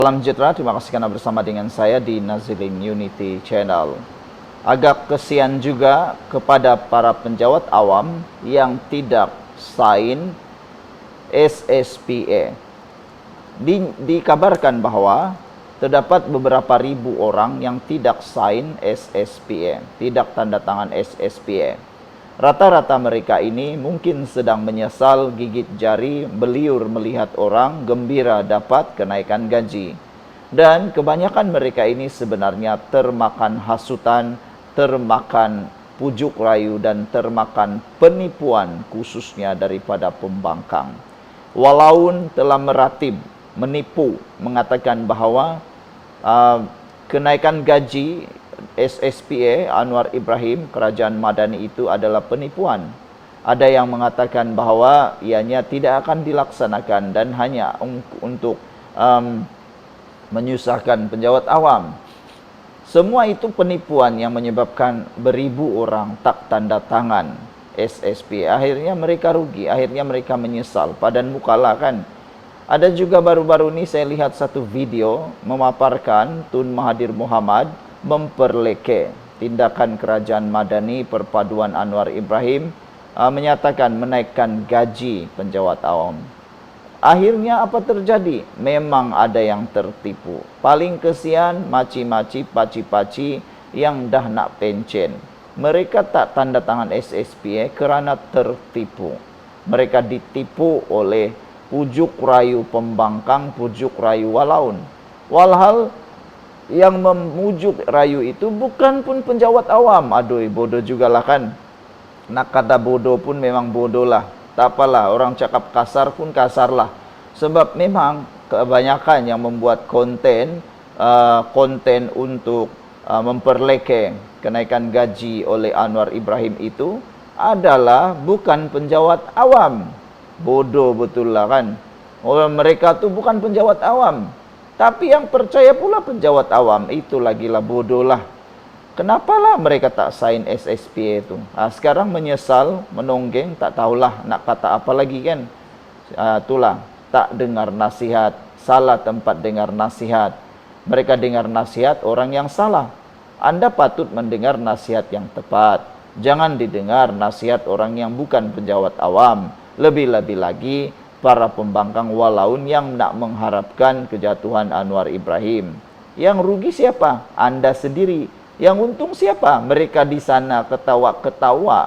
Salam sejahtera, terima kasih karena bersama dengan saya di Nazilin Unity Channel. Agak kesian juga kepada para penjawat awam yang tidak sign SSPA. Dikabarkan bahwa terdapat beberapa ribu orang yang tidak sign SSPA, tidak tanda tangan SSPA. Rata-rata mereka ini mungkin sedang menyesal gigit jari, beliur melihat orang gembira dapat kenaikan gaji. Dan kebanyakan mereka ini sebenarnya termakan hasutan, termakan pujuk rayu, dan termakan penipuan khususnya daripada pembangkang. Walau telah meratib, menipu, mengatakan bahawa kenaikan gaji SSPA Anwar Ibrahim Kerajaan Madani itu adalah penipuan. Ada yang mengatakan bahawa ianya tidak akan dilaksanakan dan hanya untuk menyusahkan penjawat awam. Semua itu penipuan yang menyebabkan beribu orang tak tanda tangan SSPA. Akhirnya mereka rugi, akhirnya mereka menyesal. Padan mukalah kan. Ada juga baru-baru ini saya lihat satu video memaparkan Tun Mahathir Mohamad memperleke tindakan Kerajaan Madani perpaduan Anwar Ibrahim, menyatakan menaikkan gaji penjawat awam. Akhirnya apa terjadi? Memang ada yang tertipu. Paling kesian maci-maci, paci-paci yang dah nak pencen. Mereka tak tanda tangan SSPA kerana tertipu. Mereka ditipu oleh pujuk rayu pembangkang, pujuk rayu walaun. Walhal yang memujuk rayu itu bukan pun penjawat awam. Aduh, bodoh jugalah kan. Nak kata bodoh pun memang bodoh lah. Tak apalah, orang cakap kasar pun kasar lah. Sebab memang kebanyakan yang membuat konten untuk memperleke kenaikan gaji oleh Anwar Ibrahim itu adalah bukan penjawat awam. Bodoh betul lah kan. Orang mereka tu bukan penjawat awam. Tapi yang percaya pula penjawat awam, itu lagilah bodoh lah. Kenapalah mereka tak sign SSPA itu? Sekarang menyesal, menonggeng, tak tahulah nak kata apa lagi kan. Itulah, tak dengar nasihat, salah tempat dengar nasihat. Mereka dengar nasihat orang yang salah. Anda patut mendengar nasihat yang tepat. Jangan didengar nasihat orang yang bukan penjawat awam. Lebih-lebih lagi para pembangkang walaun yang nak mengharapkan kejatuhan Anwar Ibrahim. Yang rugi siapa? Anda sendiri. Yang untung siapa? Mereka di sana ketawa-ketawa.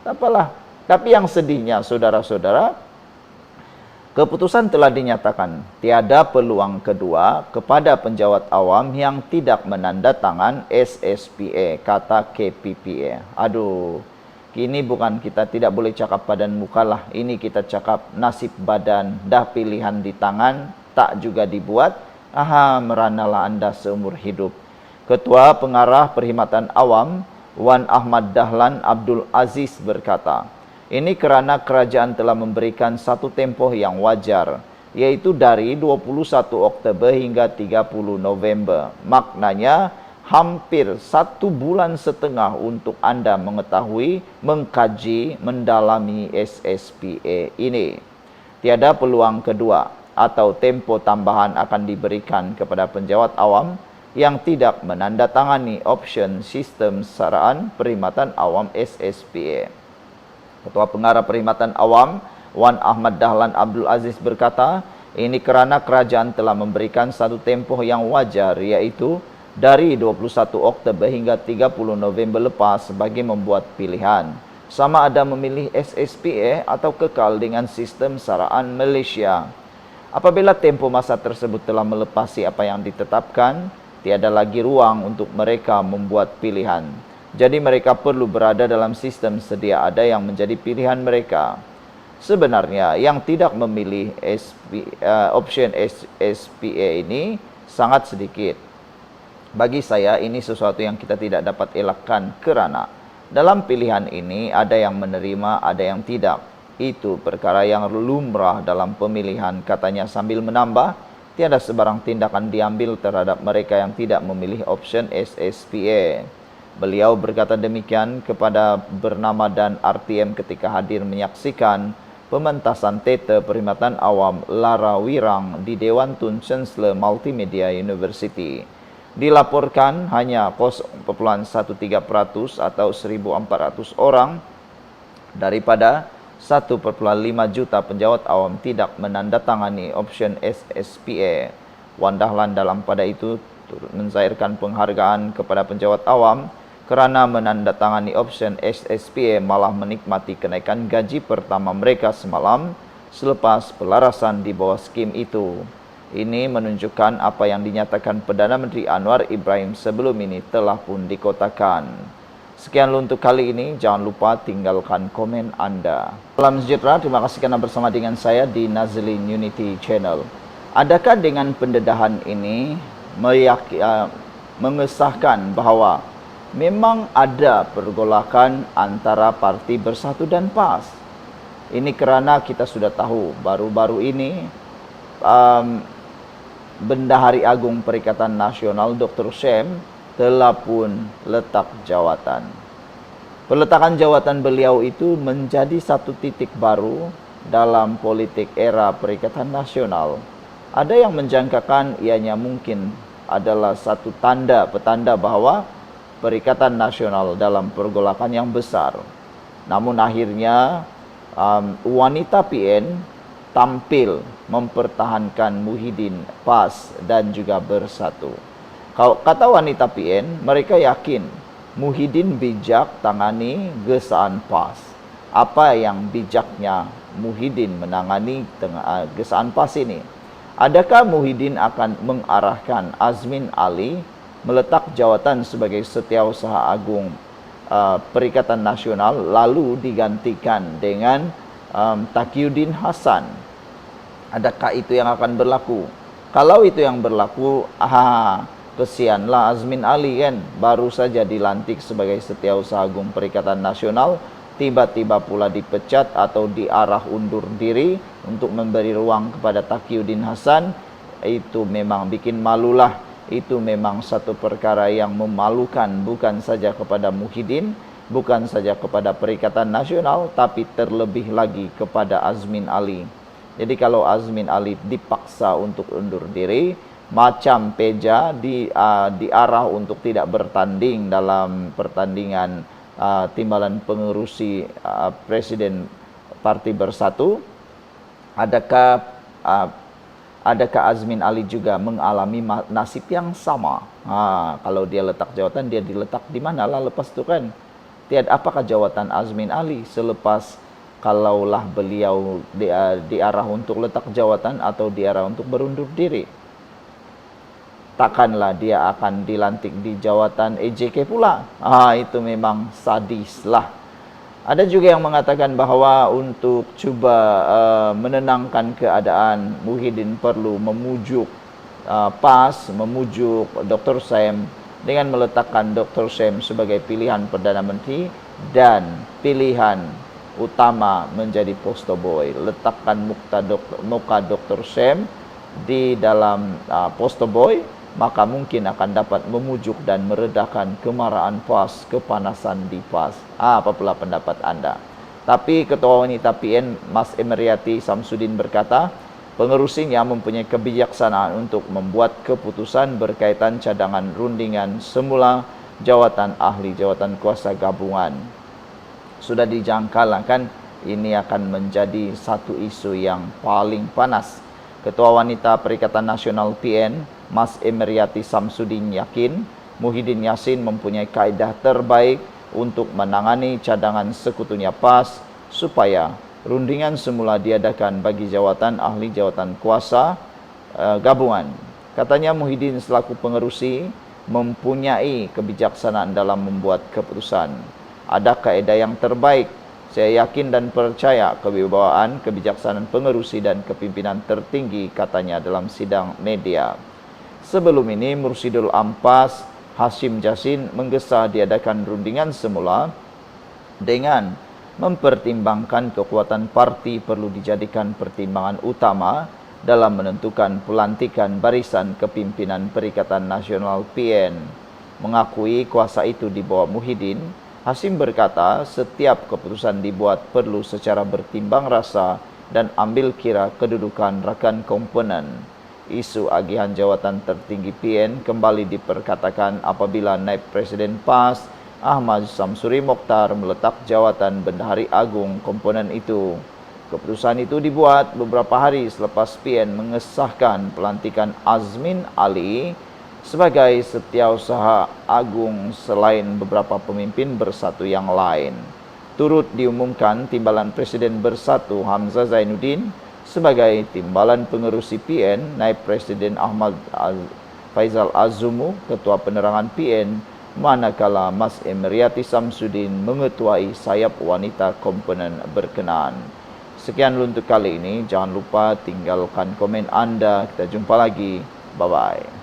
Tak apalah. Tapi yang sedihnya, saudara-saudara, keputusan telah dinyatakan. Tiada peluang kedua kepada penjawat awam yang tidak menandatangan SSPA, kata KPPA. Aduh. Ini bukan kita tidak boleh cakap padan mukalah. Ini kita cakap nasib badan. Dah pilihan di tangan, tak juga dibuat. Meranalah anda seumur hidup. Ketua Pengarah Perkhidmatan Awam, Wan Ahmad Dahlan Abdul Aziz berkata, ini kerana kerajaan telah memberikan satu tempoh yang wajar, yaitu dari 21 Oktober hingga 30 November. Maknanya, hampir 1,5 bulan untuk anda mengetahui, mengkaji, mendalami SSPA ini. Tiada peluang kedua atau tempo tambahan akan diberikan kepada penjawat awam yang tidak menandatangani option sistem saraan perkhidmatan awam SSPA. Ketua Pengarah Perkhidmatan Awam, Wan Ahmad Dahlan Abdul Aziz berkata, ini kerana kerajaan telah memberikan satu tempoh yang wajar, iaitu dari 21 Oktober hingga 30 November lepas bagi membuat pilihan. Sama ada memilih SSPA atau kekal dengan sistem saraan Malaysia. Apabila tempoh masa tersebut telah melepasi apa yang ditetapkan, tiada lagi ruang untuk mereka membuat pilihan. Jadi mereka perlu berada dalam sistem sedia ada yang menjadi pilihan mereka. Sebenarnya yang tidak memilih option SPA ini sangat sedikit. Bagi saya ini sesuatu yang kita tidak dapat elakkan kerana dalam pilihan ini ada yang menerima, ada yang tidak. Itu perkara yang lumrah dalam pemilihan, katanya sambil menambah, tiada sebarang tindakan diambil terhadap mereka yang tidak memilih option SSPA. Beliau berkata demikian kepada bernama dan RTM ketika hadir menyaksikan pementasan teater Perkhidmatan Awam Lara Wirang di Dewan Tun Chancellor Multimedia University. Dilaporkan hanya 0,13% atau 1.400 orang daripada 1,5 juta penjawat awam tidak menandatangani option SSPA. Wan Dahlan dalam pada itu turut mencairkan penghargaan kepada penjawat awam kerana menandatangani option SSPA malah menikmati kenaikan gaji pertama mereka semalam selepas pelarasan di bawah skim itu. Ini menunjukkan apa yang dinyatakan Perdana Menteri Anwar Ibrahim sebelum ini telah pun dikotakan. Sekian untuk kali ini, jangan lupa tinggalkan komen Anda. Salam sejahtera, terima kasih kerana bersama dengan saya di Nazlin Unity Channel. Adakah dengan pendedahan ini mengesahkan bahawa memang ada pergolakan antara Parti Bersatu dan PAS? Ini kerana kita sudah tahu baru-baru ini Bendahari Agung Perikatan Nasional Dr. Syem telah pun letak jawatan. Peletakan jawatan beliau itu menjadi satu titik baru dalam politik era Perikatan Nasional. Ada yang menjangkakan ianya mungkin adalah satu petanda bahawa Perikatan Nasional dalam pergolakan yang besar. Namun akhirnya wanita PN tampil mempertahankan Muhyiddin, PAS dan juga Bersatu. Kalau kata wanita PN, mereka yakin Muhyiddin bijak tangani gesaan PAS. Apa yang bijaknya Muhyiddin menangani gesaan PAS ini? Adakah Muhyiddin akan mengarahkan Azmin Ali meletak jawatan sebagai Setiausaha Agung Perikatan Nasional lalu digantikan dengan Taqiyuddin Hasan? Adakah itu yang akan berlaku? Kalau itu yang berlaku, kesianlah Azmin Ali kan, baru saja dilantik sebagai Setiausaha Agung Perikatan Nasional, tiba-tiba pula dipecat atau diarah undur diri untuk memberi ruang kepada Taqiyuddin Hasan. Itu memang bikin malulah. Itu memang satu perkara yang memalukan, bukan saja kepada Muhyiddin, bukan saja kepada Perikatan Nasional, tapi terlebih lagi kepada Azmin Ali. Jadi kalau Azmin Ali dipaksa untuk undur diri, macam Peja diarah untuk tidak bertanding dalam pertandingan timbalan pengerusi Presiden Parti Bersatu, adakah Azmin Ali juga mengalami nasib yang sama? Kalau dia letak jawatan, dia diletak di mana lah lepas itu kan? Apakah jawatan Azmin Ali selepas kalaulah beliau diarah untuk letak jawatan atau diarah untuk berundur diri? Takkanlah dia akan dilantik di jawatan EJK pula. Itu memang sadis lah. Ada juga yang mengatakan bahawa untuk cuba menenangkan keadaan, Muhyiddin perlu memujuk PAS, memujuk Dr. Syem dengan meletakkan Dr. Syem sebagai pilihan Perdana Menteri dan pilihan utama menjadi poster boy. Letakkan muka Dr. Syem di dalam poster boy, maka mungkin akan dapat memujuk dan meredakan kemarahan PAS, kepanasan di PAS. Apa pula pendapat Anda? Tapi Ketua Wanita PN Mas Emeriati Samsudin berkata, pengerusinya mempunyai kebijaksanaan untuk membuat keputusan berkaitan cadangan rundingan semula jawatan ahli jawatan kuasa gabungan. Sudah dijangkalah kan ini akan menjadi satu isu yang paling panas. Ketua Wanita Perikatan Nasional PN Mas Emeriati Samsudin yakin Muhyiddin Yassin mempunyai kaedah terbaik untuk menangani cadangan sekutunya PAS supaya rundingan semula diadakan bagi jawatan ahli jawatan kuasa gabungan. Katanya Muhyiddin selaku pengerusi mempunyai kebijaksanaan dalam membuat keputusan. Ada kaedah yang terbaik. Saya yakin dan percaya kewibawaan, kebijaksanaan pengerusi dan kepimpinan tertinggi, katanya dalam sidang media. Sebelum ini, Mursidul Ampas Hashim Jassin menggesa diadakan rundingan semula dengan mempertimbangkan kekuatan parti perlu dijadikan pertimbangan utama dalam menentukan pelantikan barisan kepimpinan Perikatan Nasional PN. Mengakui kuasa itu di bawah Muhyiddin, Hasim berkata, setiap keputusan dibuat perlu secara bertimbang rasa dan ambil kira kedudukan rakan komponen. Isu agihan jawatan tertinggi PN kembali diperkatakan apabila Naib Presiden PAS Ahmad Samsuri Mokhtar meletak jawatan Bendahari Agung komponen itu. Keputusan itu dibuat beberapa hari selepas PN mengesahkan pelantikan Azmin Ali sebagai Setiausaha Agung selain beberapa pemimpin Bersatu yang lain. Turut diumumkan Timbalan Presiden Bersatu Hamzah Zainuddin sebagai Timbalan Pengerusi PN, Naib Presiden Ahmad Faizal Azumu, Ketua Penerangan PN, manakala Mas Emriati Samsudin mengetuai sayap wanita komponen berkenaan. Sekian untuk kali ini, jangan lupa tinggalkan komen Anda. Kita jumpa lagi. Bye-bye.